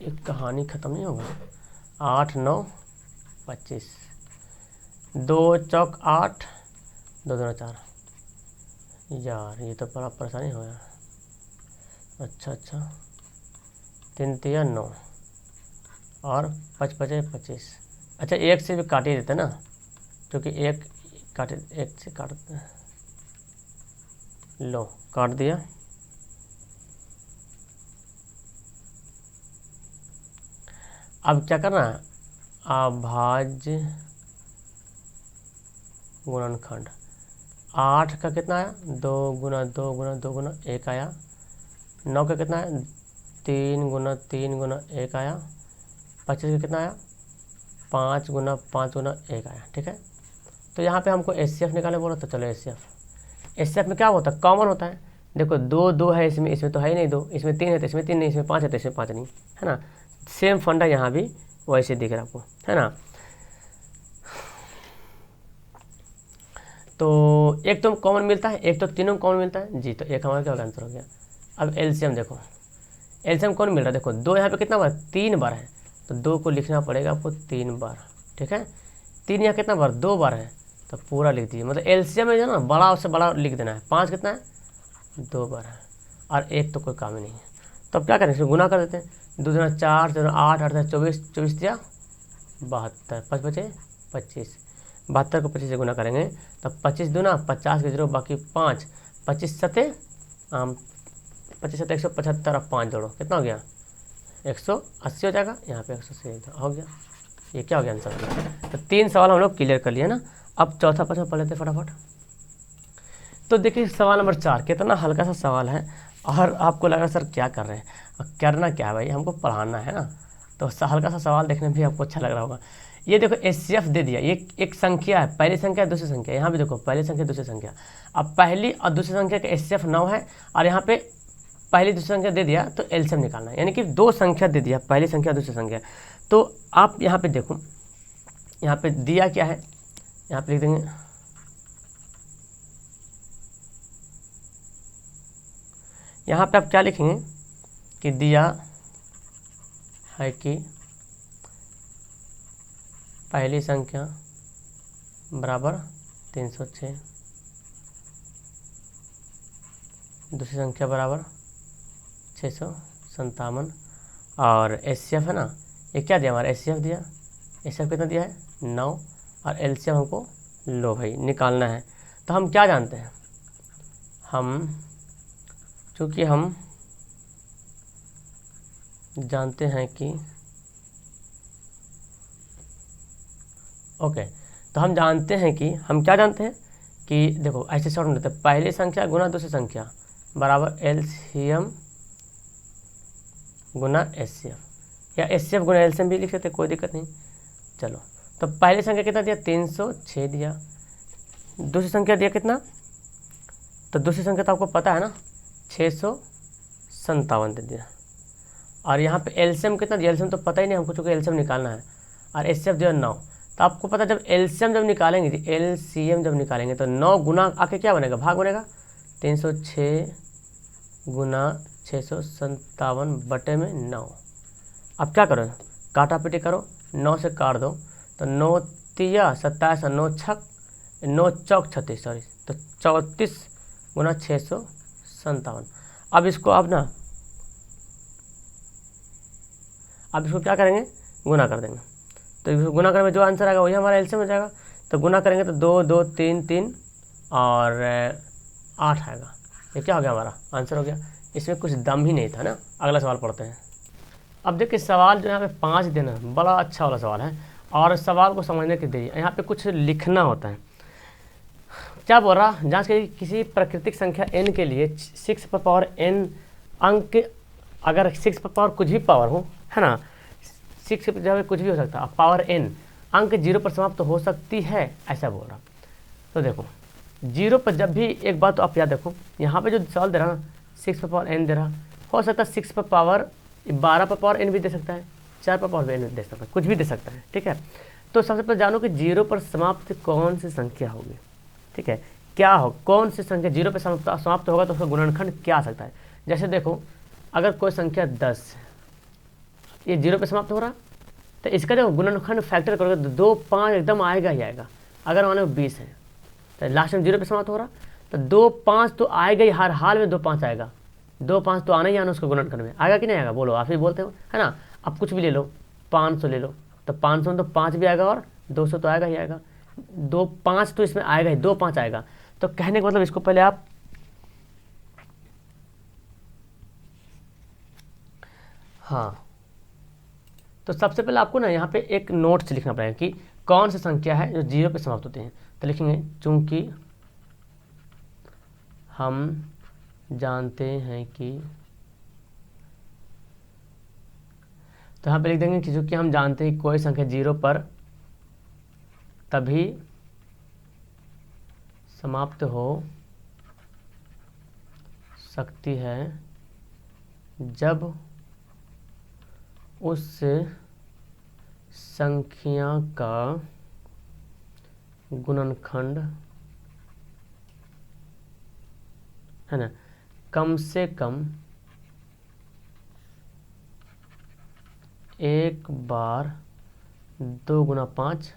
एक कहानी ख़त्म नहीं होगा। 8 9 25, 2 चौक 8, 2 दूना 4। यार ये तो बड़ा परेशानी हो गया। अच्छा 3 तिया 9 और 5 5 25। अच्छा 1 से भी काट ही देते ना, क्योंकि 1 काटे, 1 से काटते हैं। लो काट दिया। अब क्या करना है, अभाज्य गुणनखंड। 8 का कितना आया, 2 गुना 2 गुना 2 गुना 1 आया। 9 का कितना है, 3 गुना 3 गुना 1 आया। 25 का कितना आया, 5 गुना 5 गुना 1 आया। ठीक है, तो यहाँ पे हमको एचसीएफ निकालने बोला, तो चलो एचसीएफ में क्या होता है, कॉमन होता है। देखो 2 2 है इसमें, इसमें तो है ही नहीं 2, इसमें 3 है तो इसमें 3 नहीं, इसमें 5 है तो इसमें 5 नहीं, है ना। सेम फंडा यहाँ भी वैसे दिख रहा है आपको, है ना। तो एक तो कॉमन मिलता है, एक तो तीनों कॉमन मिलता है जी, तो एक हमारा क्या आंसर हो गया। अब एलसीएम देखो, एलसीएम कौन मिल रहा है, देखो 2 यहाँ पे कितना बार, 3 बार है, तो 2 को लिखना पड़ेगा आपको 3 बार, ठीक है। 3 यहाँ कितना बार, 2 बार है, तो पूरा लिख दीजिए, मतलब एलसीएम में जो ना बड़ा उससे बड़ा लिख देना है। 5 कितना है, 2 बार है, और 1 तो कोई काम ही नहीं है। तो अब क्या करें, इसको गुना कर देते हैं, 2 दूना 4, 4 8, 8 24, 24 दिया 72, 5 बचे 25, 72 को 25 से गुना करेंगे तब 25 दूना 50 के 0 बाकी 5, 25 सते 25 सते 175 और 5 जोड़ो कितना हो गया, 180 हो जाएगा। यहाँ पे 180 हो गया, ये क्या हो गया आंसर हो गया। तो 3 सवाल हम लोग क्लियर कर लिए ना। अब चौथा प्रश्न पढ़ लेते फटाफट। तो देखिए सवाल नंबर 4 कितना हल्का सा सवाल है, और आपको लगा सर क्या कर रहे हैं, करना क्या है भाई, हमको पढ़ाना है ना, तो हल्का सा सवाल देखने में भी आपको अच्छा लग रहा होगा। ये देखो एचसीएफ दे दिया, ये एक संख्या है, पहली संख्या दूसरी संख्या, यहाँ भी देखो पहली संख्या दूसरी संख्या। अब पहली और दूसरी संख्या का एचसीएफ 9 है, और यहाँ पे पहली दूसरी संख्या दे दिया तो एलसीएम निकालना है, यानी कि 2 संख्या दे दिया, पहली संख्या दूसरी संख्या। तो आप यहाँ पे देखो, यहाँ पे दिया क्या है, यहाँ पे लिख देंगे, यहाँ पे आप क्या लिखेंगे कि दिया है कि पहली संख्या बराबर 306, दूसरी संख्या बराबर 657, और एचसीएफ है ना, ये क्या दिया हमारा एचसीएफ दिया, एचसीएफ कितना दिया है 9, और एलसीएम हमको लो भाई निकालना है। तो हम क्या जानते हैं, चूँकि हम जानते हैं कि ओके, तो हम जानते हैं कि हम क्या जानते हैं कि देखो ऐसे शॉर्ट में लेते हैं, पहली संख्या गुना दूसरी संख्या बराबर एलसीएम गुना एचसीएफ, या एचसीएफ गुना एलसीएम भी लिख सकते हैं, कोई दिक्कत नहीं। चलो तो पहली संख्या कितना दिया 306 दिया, दूसरी संख्या दिया कितना, तो दूसरी संख्या तो आपको पता है ना 657 दे दिया, और यहाँ पे एलसीएम कितना दिया, एलसीएम तो पता ही नहीं हमको, चूँकि एलसीएम निकालना है, और एचसीएफ दिया 9। तो आपको पता जब एलसीएम जब निकालेंगे, एलसीएम जब निकालेंगे तो 9 गुना आके क्या बनेगा, भाग बनेगा, 306 गुना 657 बटे में 9। अब क्या करो, काटा पीटी करो, 9 से काट दो, तो 9 तिया 27 और 9 छक 9 चौक 36, सॉरी, तो 34 गुना 657। अब इसको आप ना, अब इसको क्या करेंगे, गुना कर देंगे, तो इसको गुना करने में जो आंसर आएगा वही हमारा एलसीएम हो जाएगा। तो गुना करेंगे तो 2 2 3 3 और 8 आएगा, ये क्या हो गया हमारा आंसर हो गया। इसमें कुछ दम ही नहीं था ना। अगला सवाल पढ़ते हैं। अब देखिए सवाल जो यहाँ पे 5 देना बड़ा अच्छा वाला सवाल है, और सवाल को समझने के लिए यहाँ पे कुछ लिखना होता है। क्या बोल रहा, जांच करिए किसी प्राकृतिक संख्या n के लिए 6 पर पावर n अंक, अगर 6 पर पावर कुछ भी पावर हो, है ना, 6 की जगह कुछ भी हो सकता है, पावर n अंक 0 पर समाप्त हो सकती है, ऐसा बोल रहा। तो देखो 0 पर जब भी, एक बात तो आप याद रखो, यहाँ पे जो सवाल दे रहा ना 6 पर पावर n दे रहा, हो सकता है 6 पर पावर 12 पर पावर n भी दे सकता है, 4 पर पावर n भी दे सकता है, कुछ भी दे सकता है, ठीक है। तो सबसे पहले जानो कि 0 पर समाप्त कौन सी संख्या होगी, ठीक है, क्या हो, कौन सी संख्या 0 पर समाप्त होगा तो उसका गुणनखंड क्या आ सकता है। जैसे देखो अगर कोई संख्या 10 ये 0 पे समाप्त हो रहा, तो इसका जो गुणनखंड फैक्टर करोगे तो 2 5 एकदम आएगा ही आएगा। अगर मान लो 20 है तो लास्ट में 0 पे समाप्त हो रहा, तो 2 5 तो आएगा ही, हर हाल में 2 5 आएगा, 2 5 तो आना ही आना उसका गुणनखंड में, आएगा कि नहीं आएगा, बोलो आप ही बोलते हो, है ना। अब कुछ भी ले लो, 500 ले लो, तो 500 में तो 5 भी आएगा और 200 तो आएगा ही आएगा, 2 5 तो इसमें आएगा ही, 2 5 आएगा। तो कहने का मतलब इसको पहले आप हाँ, तो सबसे पहले आपको ना यहाँ पे एक नोट्स लिखना पड़ेगा कि कौन सी संख्या है जो 0 पे समाप्त होती है। तो लिखेंगे चूंकि हम जानते हैं कि, तो यहाँ पे लिख देंगे कि चूंकि हम जानते हैं कोई संख्या 0 पर तभी समाप्त हो सकती है जब उस संख्या का गुणनखंड है ना कम से कम एक बार 2 गुना 5।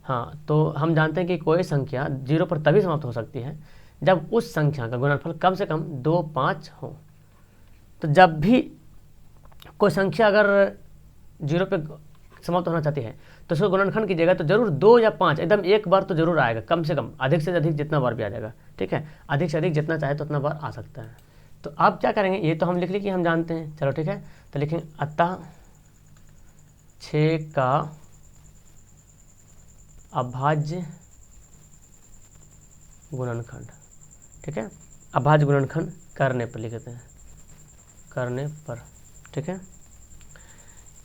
हाँ, तो हम जानते हैं कि कोई संख्या 0 पर तभी समाप्त हो सकती है जब उस संख्या का गुणनफल कम से कम 2, 5 हो। तो जब भी कोई संख्या अगर 0 पे समाप्त होना चाहती है तो उसको गुणनखंड कीजिएगा तो जरूर 2 या 5 एकदम एक बार तो जरूर आएगा, कम से कम, अधिक से अधिक जितना बार भी आ जाएगा। ठीक है, अधिक से अधिक जितना चाहे तो उतना बार आ सकता है। तो आप क्या करेंगे, ये तो हम लिख लिए कि हम जानते हैं, चलो ठीक है, तो लिखेंगे अतः 6 का अभाज्य गुणनखंड। ठीक है, अभाज्य गुणनखंड करने पर लिखते हैं, करने पर। ठीक है,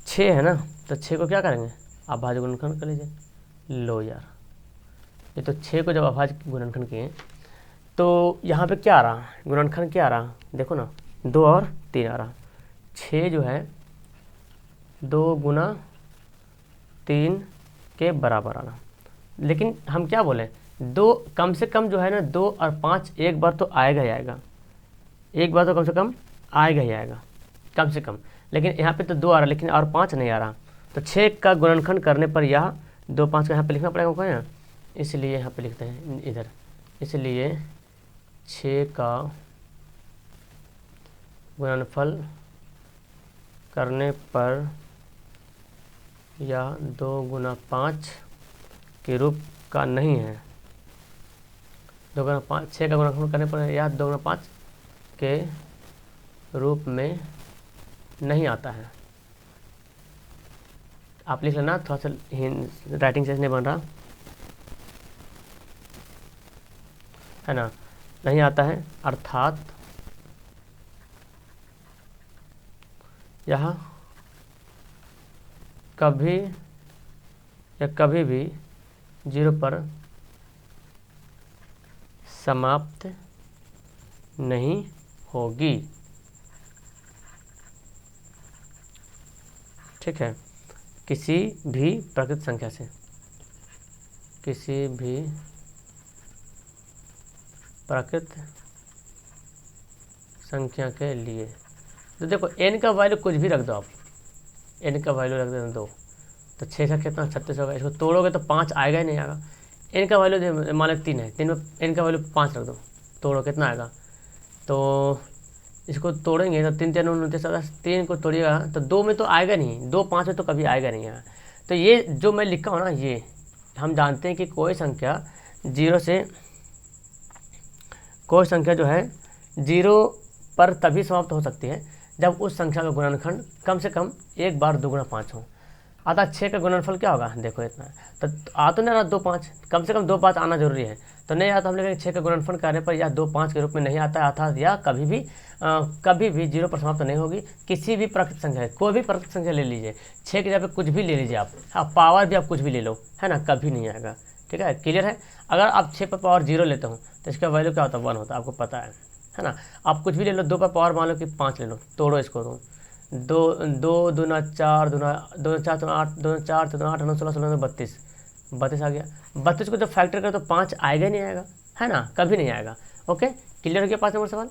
6 है ना, तो 6 को क्या करेंगे, अभाज्य गुणनखंड कर लीजिए। लो यार, ये तो 6 को जब अभाज्य गुणनखंड किए तो यहाँ पे क्या आ रहा, गुणनखंड क्या आ रहा, देखो ना, 2 और 3 आ रहा। 6 जो है 2 गुना 3 के बराबर आना। लेकिन हम क्या बोले, 2 कम से कम जो है ना, 2 और 5 एक बार तो आएगा ही आएगा, एक बार तो कम से कम आएगा ही आएगा, कम से कम। लेकिन यहाँ पे तो 2 आ रहा, लेकिन और 5 नहीं आ रहा। तो 6 का गुणनखंड करने पर यह 2, 5 का यहाँ पे लिखना पड़ेगा हमको ना, इसलिए यहाँ पे लिखते हैं इधर। इसलिए 6 का गुणनफल करने पर यह 2 गुना 5 के रूप का नहीं है। 2 गुना 5, 6 का गुणनफल करने पर यह 2 गुना 5 के रूप में नहीं आता है। आप लिख लेना, थोड़ा सा राइटिंग सेंस नहीं बन रहा है ना, नहीं आता है, अर्थात यह कभी या कभी भी 0 पर समाप्त नहीं होगी। ठीक है, किसी भी प्राकृत संख्या से, किसी भी प्राकृत संख्या के लिए। तो देखो n का वैल्यू कुछ भी रख दो आप, n का वैल्यू रख देना 2, तो 6 का कितना 36 होगा। इसको तोड़ोगे तो 5 आएगा ही नहीं आएगा। n का वैल्यू मान लो 3 है, 3 में n का वैल्यू 5 रख दो, तोड़ो कितना आएगा। तो इसको तोड़ेंगे तो 3 3 29, 3 को तोड़िएगा तो 2 में तो आएगा नहीं, 2 5 में तो कभी आएगा नहीं यहाँ। तो ये जो मैं लिखा हूँ ना, ये हम जानते हैं कि कोई संख्या 0 से, कोई संख्या जो है 0 पर तभी समाप्त हो सकती है जब उस संख्या का गुणनखंड कम से कम एक बार 2 गुना 5 हो। अतः 6 का गुणनफल क्या होगा, देखो इतना, तो आ तो नहीं रहा 2 5, कम से कम 2 5 आना जरूरी है। तो नहीं आता, हम लिखेंगे 6 का गुणनफल करने पर यह 2 5 के रूप में नहीं आता है, अर्थात यह कभी भी 0 पर समाप्त नहीं होगी। किसी भी प्राकृत संख्या, कोई भी प्राकृत संख्या ले लीजिए, 6 की जगह पे कुछ भी ले लीजिए आप, पावर भी आप कुछ भी ले लो, है ना, कभी नहीं आएगा। ठीक है, क्लियर है। अगर आप 6 पर पावर 0 लेते हो तो इसका वैल्यू क्या होता है, 1 होता है, आपको पता है ना। आप कुछ भी ले लो, 2 पर पावर मान लो कि 5 ले लो, तोड़ो इसको, 2 दूना 4, 2 4 8, 2 4 8 9 16 16 32, 32 आ गया। 32 को जब फैक्टर करें तो 5 आएगा ही नहीं आएगा, है ना, कभी नहीं आएगा। ओके, क्लियर हो गया 5 नंबर सवाल।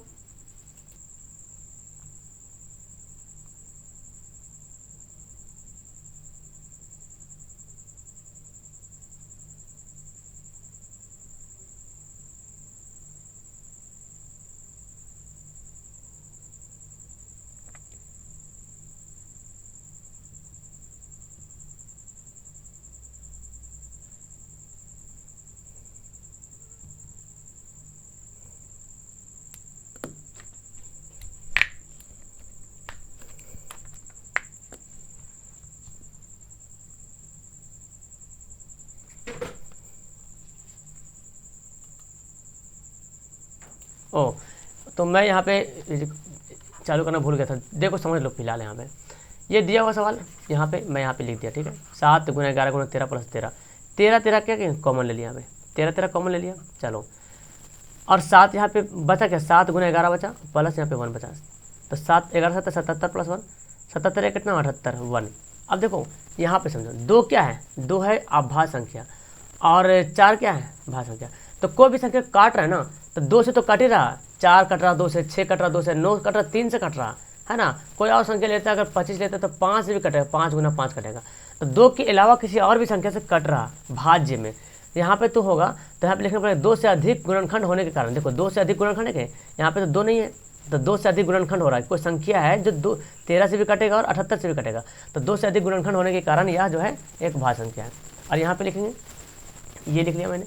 ओ, तो मैं यहाँ पे चालू करना भूल गया था, देखो समझ लो फिलहाल यहाँ पे ये दिया हुआ सवाल, यहाँ पे मैं यहाँ पे लिख दिया। ठीक है, 7 गुना 11 गुना 13 प्लस 13, 13 13 क्या कॉमन ले लिया, यहाँ पे 13 13 कॉमन ले लिया। चलो और 7 यहाँ पे बचा क्या, 7 गुना 11 बचा प्लस यहाँ पे 1 बचा। तो 7 11 7 77 प्लस 1 77 है कितना 78 1। अब देखो यहाँ पे समझो 2 क्या है, 2 है अभाज्य संख्या और 4 क्या है भाज्य संख्या। तो कोई भी संख्या काट रहा है ना, तो 2 से तो कट ही रहा, 4 कट रहा 2 से, 6 कट रहा 2 से, 9 कट रहा 3 से कट रहा है ना। कोई और संख्या लेता है, अगर 25 लेता है तो 5 से भी कटेगा, 5 गुना 5 कटेगा। तो 2 के अलावा किसी और भी संख्या से कट रहा भाज्य में, यहाँ पे तो होगा। तो यहाँ पे लिखना पड़ेगा 2 से अधिक गुणनखंड होने के कारण। देखो 2 से अधिक गुणनखंड है क्या, यहाँ पे तो 2 नहीं है, तो 2 से अधिक गुणनखंड हो रहा है। कोई संख्या है जो 13 से भी कटेगा और 78 से भी कटेगा, तो 2 से अधिक गुणनखंड होने के कारण यह जो है एक भाज्य संख्या है। और यहाँ पे लिखेंगे, ये लिख लिया मैंने,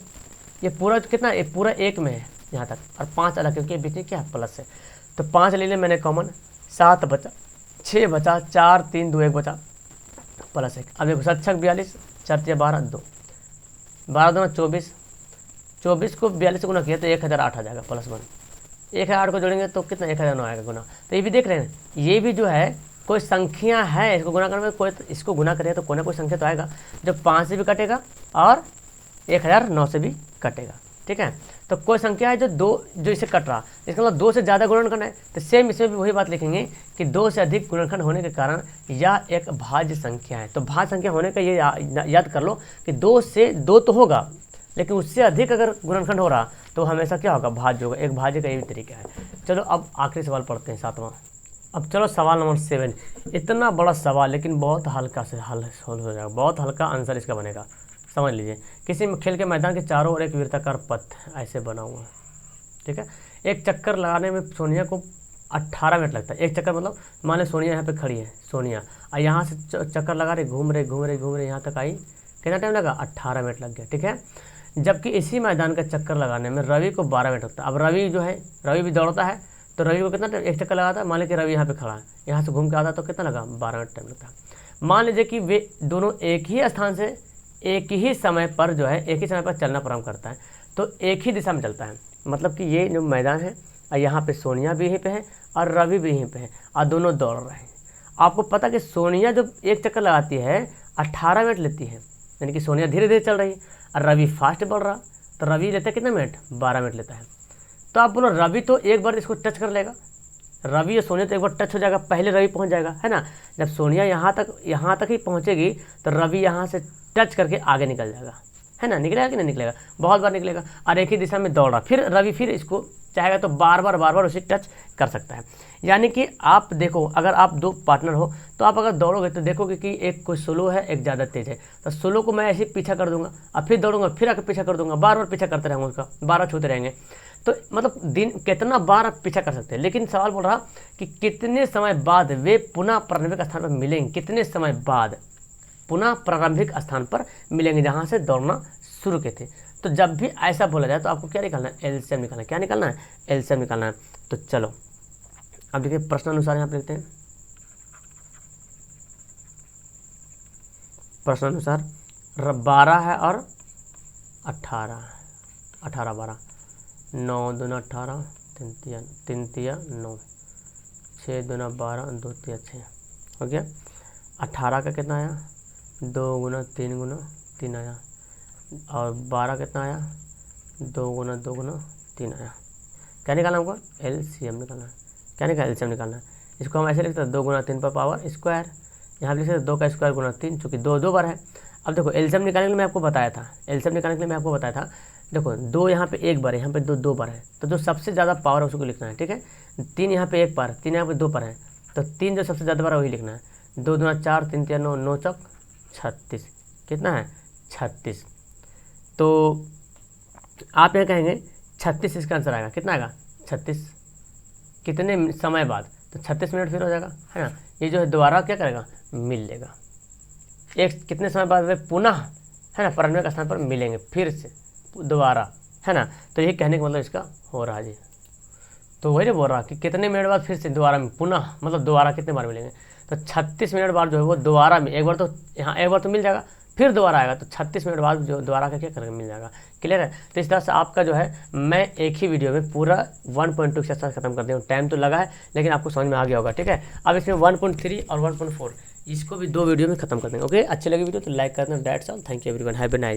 ये पूरा कितना, ये पूरा 1 में है यहाँ तक, और 5 अलग क्योंकि बीच में क्या प्लस है। तो 5 ले लिया मैंने कॉमन, 7 बचा, 6 बचा, 4 3 2 1 बचा प्लस 1। अब देखो 7 छक 42, 4 3 12 2, 12 दूना 24, 24 को 42 से गुना किया तो 1008 आ जाएगा प्लस 1। 1008 को जोड़ेंगे तो कितना 1009 आएगा गुना। तो ये भी देख रहे हैं, ये भी जो है कोई संख्या है, इसको गुना करने में कोई इसको गुना करेगा तो कोई ना कोई संख्या तो आएगा जो 5 से भी कटेगा और 1009 से भी कटेगा। ठीक है, तो कोई संख्या है जो इसे कट रहा, इसका मतलब 2 से ज़्यादा गुणनखंड है। तो सेम इसमें भी वही बात लिखेंगे कि 2 से अधिक गुणनखंड होने के कारण यह एक भाज्य संख्या है। तो भाज्य संख्या होने का ये याद कर लो कि 2 से 2 तो होगा, लेकिन उससे अधिक अगर गुणनखंड हो रहा तो हमेशा क्या होगा, भाज्य होगा। एक भाज्य का ये भी तरीका है। चलो अब आखिरी सवाल पढ़ते हैं, 7वां। अब चलो सवाल नंबर 7, इतना बड़ा सवाल लेकिन बहुत हल्का से हल सोल्व हो जाएगा, बहुत हल्का आंसर इसका बनेगा। समझ लीजिए, किसी खेल के मैदान के चारों ओर एक वृत्ताकार पथ ऐसे बना हुआ है। ठीक है, एक चक्कर लगाने में सोनिया को 18 मिनट लगता है। एक चक्कर मतलब मान लो सोनिया यहाँ पे खड़ी है, सोनिया और यहाँ से चक्कर लगा रहे, घूम रहे यहाँ तक आई, कितना टाइम लगा, 18 मिनट लग गया। ठीक है, जबकि इसी मैदान का चक्कर लगाने में रवि को 12 मिनट लगता है। अब रवि जो है, रवि भी दौड़ता है, तो रवि को कितना टाइम, एक चक्कर लगाता है। मान लीजिए रवि यहाँ पे खड़ा है, यहाँ से घूम के आता है तो कितना लगा, 12 मिनट टाइम लगता है। मान लीजिए कि वे दोनों एक ही स्थान से एक ही समय पर जो है, एक ही समय पर चलना प्रारंभ करता है, तो एक ही दिशा में चलता है। मतलब कि ये जो मैदान है और यहाँ पे सोनिया भी यहीं पे है और रवि भी यहीं पे है और दोनों दौड़ रहे हैं। आपको पता कि सोनिया जब एक चक्कर लगाती है 18 मिनट लेती है, यानी कि सोनिया धीरे धीरे चल रही है और रवि फास्ट बढ़ रहा, तो रवि लेता है कितने मिनट, 12 मिनट लेता है। तो आप बोलो रवि तो एक बार इसको टच कर लेगा, रवि और सोनिया तो एक बार टच हो जाएगा, पहले रवि पहुंच जाएगा, है ना। जब सोनिया यहाँ तक ही पहुँचेगी तो रवि यहाँ से टच करके आगे निकल जाएगा, है ना। निकलेगा कि नहीं निकलेगा, बहुत बार निकलेगा। और एक ही दिशा में दौड़ रहा, फिर रवि फिर इसको चाहेगा तो बार बार उसे टच कर सकता है। यानी कि आप देखो, अगर आप 2 पार्टनर हो तो आप अगर दौड़ोगे तो देखोगे कि एक कोई स्लो है, एक ज़्यादा तेज़ है, तो स्लो को मैं ऐसे ही पीछा कर दूंगा और फिर दौड़ूंगा, फिर आकर पीछा कर दूंगा, बार पीछा करते रहेंगे उसका, 12 छूते रहेंगे। तो मतलब दिन कितना बार आप पीछा कर सकते हैं। लेकिन सवाल बोल रहा कि कितने समय बाद वे पुनः प्रारंभिक स्थान पर मिलेंगे, कितने समय बाद पुनः प्रारंभिक स्थान पर मिलेंगे जहाँ से दौड़ना शुरू किए थे। तो जब भी ऐसा बोला जाए तो आपको क्या निकालना है, एलसीएम निकालना है। क्या निकालना है, एलसीएम निकालना है। तो चलो अब देखिए प्रश्न अनुसार यहाँ पर लिखते हैं, प्रश्न अनुसार 12 है और 18 12, 9 दूना 18, 3 तिया 9, 6 दूना 12, 2 तिया 6 हो गया। 18 का कितना आया, 2 गुना 3 गुना 3 आया, और 12 कितना आया, 2 गुना 2 गुना 3 आया। क्या निकालना होगा, एलसीएम निकालना है। क्या निकालना, एलसीएम निकालना है। इसको हम ऐसे लिखते हैं 2 गुना 3 पर पावर स्क्वायर, यहाँ लिख सकते 2 का स्क्वायर गुना 3, चूँकि 2 बार है। अब देखो एलसीएम निकालने के लिए मैं आपको बताया था, एलसीएम निकालने के लिए मैं आपको बताया था, देखो 2 यहाँ पे 1 बार है, यहाँ पे 2 बार है, तो जो सबसे ज़्यादा पावर है उसको लिखना है। ठीक है, 3 यहाँ पे 1 बार, 3 यहाँ पे 2 बार है, तो 3 जो सबसे ज़्यादा बार है वही लिखना है। 2 दूना 4, 3 तिया 9, 9 चौक 36, कितना है 36। तो आप यहाँ कहेंगे 36 इसका आंसर आएगा, कितना आएगा 36, कितने समय बाद, तो 36 मिनट फिर हो जाएगा, है ना। ये जो है दोबारा क्या करेगा, मिल लेगा। एक कितने समय बाद वे पुनः, है ना, प्रारंभिक स्थान पर मिलेंगे फिर से दोबारा, है ना। तो ये कहने का मतलब इसका हो रहा जी। तो वही बोल रहा कि कितने मिनट बाद फिर से दोबारा में पुनः, मतलब दोबारा कितने बार मिलेंगे, तो 36 मिनट बाद जो है वो दोबारा में, एक बार तो यहाँ एक बार तो मिल जाएगा, फिर दोबारा आएगा, तो 36 मिनट बाद जो दोबारा का क्या करेंगे, मिल जाएगा। क्लियर है। तो इस तरह से आपका जो है मैं एक ही वीडियो में पूरा 1.2 के साथ खत्म कर दिया हूँ। टाइम तो लगा है लेकिन आपको समझ में आ गया होगा। ठीक है, अब इसमें 1.3 और 1.4 इसको भी 2 वीडियो में खत्म कर देंगे। ओके, अच्छी लगी वीडियो तो लाइक करना। That's all, thank you everyone, have a nice day.